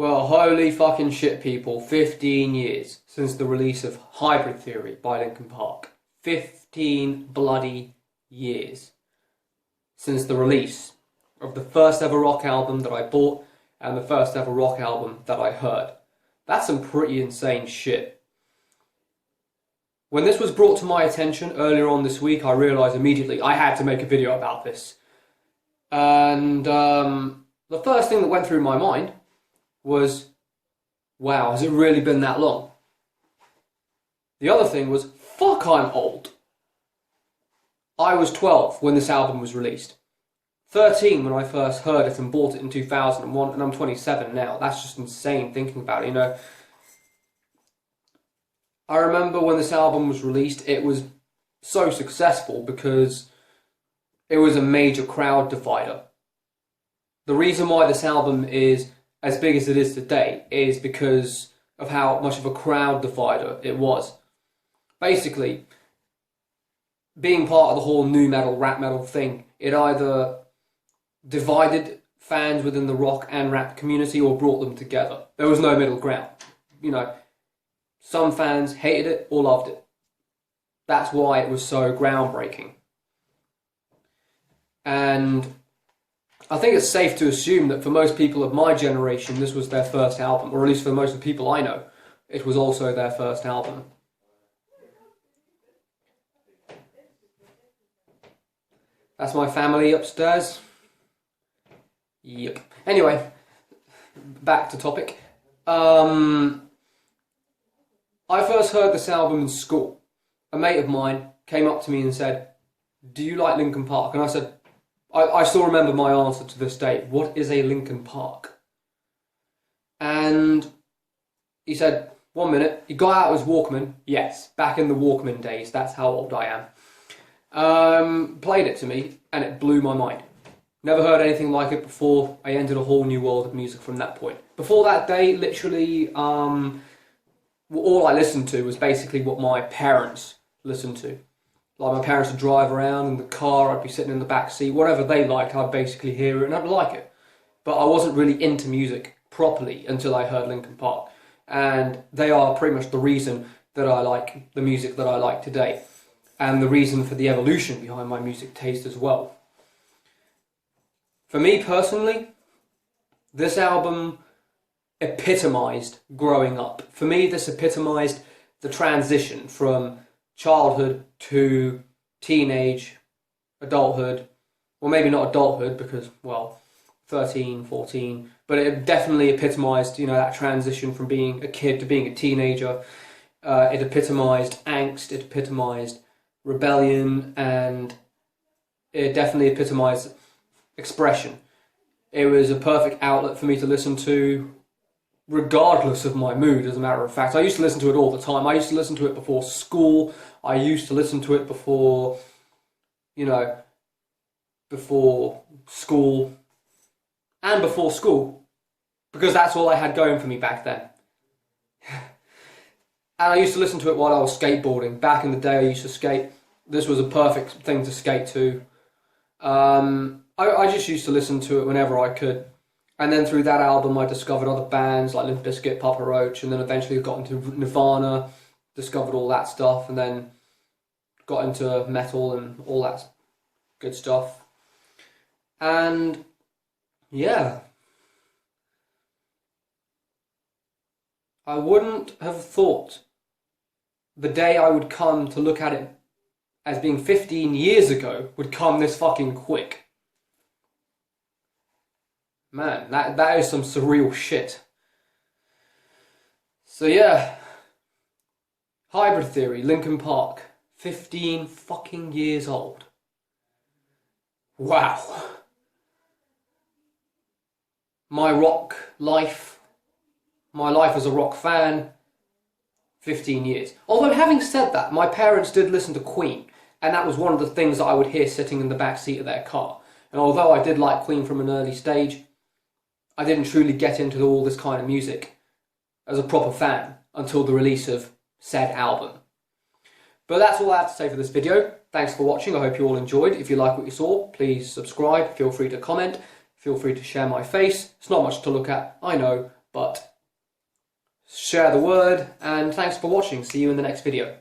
Well, holy fucking shit, people. 15 years since the release of Hybrid Theory by Linkin Park. 15 bloody years since the release of the first ever rock album that I bought and the first ever rock album that I heard. That's some pretty insane shit. When this was brought to my attention earlier on this week, I realised immediately I had to make a video about this. And the first thing that went through my mind was, wow, has it really been that long? The other thing was, fuck, I'm old. I was 12 when this album was released. 13 when I first heard it and bought it in 2001, and I'm 27 now. That's just insane thinking about it, you know. I remember when this album was released, it was so successful because it was a major crowd divider. The reason why this album is as big as it is today is because of how much of a crowd divider it was. Basically, being part of the whole nu metal, rap metal thing, it either divided fans within the rock and rap community or brought them together. There was no middle ground. You know, some fans hated it or loved it. That's why it was so groundbreaking. And I think it's safe to assume that for most people of my generation, this was their first album, or at least for most of the people I know, it was also their first album. That's my family upstairs. Yep. Anyway, back to topic. I first heard this album in school. A mate of mine came up to me and said, "Do you like Linkin Park?" And I said, I still remember my answer to this day. What is a Linkin Park? And he said, 1 minute. He got out his Walkman. Yes, back in the Walkman days. That's how old I am. Played it to me, and it blew my mind. Never heard anything like it before. I entered a whole new world of music from that point. Before that day, literally, all I listened to was basically what my parents listened to. Like, my parents would drive around in the car, I'd be sitting in the back seat, whatever they liked, I'd basically hear it and I'd like it. But I wasn't really into music properly until I heard Linkin Park. And they are pretty much the reason that I like the music that I like today. And the reason for the evolution behind my music taste as well. For me personally, this album epitomised growing up. For me, this epitomised the transition from childhood to teenage, adulthood, well, maybe not adulthood because, well, 13, 14, but it definitely epitomised, you know, that transition from being a kid to being a teenager. It epitomised angst, it epitomised rebellion, and it definitely epitomised expression. It was a perfect outlet for me to listen to regardless of my mood, as a matter of fact. I used to listen to it all the time. I used to listen to it before school. I used to listen to it before, you know, before school and before school, because that's all I had going for me back then. And I used to listen to it while I was skateboarding. Back in the day I used to skate. This was a perfect thing to skate to. I just used to listen to it whenever I could. And then through that album I discovered other bands like Limp Bizkit, Papa Roach, and then eventually got into Nirvana, discovered all that stuff, and then got into metal and all that good stuff. And yeah, I wouldn't have thought the day I would come to look at it as being 15 years ago would come this fucking quick. Man, that is some surreal shit. So yeah, Hybrid Theory, Linkin Park, 15 fucking years old. Wow. My rock life, my life as a rock fan, 15 years. Although having said that, my parents did listen to Queen, and that was one of the things that I would hear sitting in the back seat of their car. And although I did like Queen from an early stage, I didn't truly get into all this kind of music as a proper fan until the release of said album. But that's all I have to say for this video. Thanks for watching. I hope you all enjoyed. If you like what you saw, please subscribe. Feel free to comment. Feel free to share my face. It's not much to look at, I know, but share the word, and thanks for watching. See you in the next video.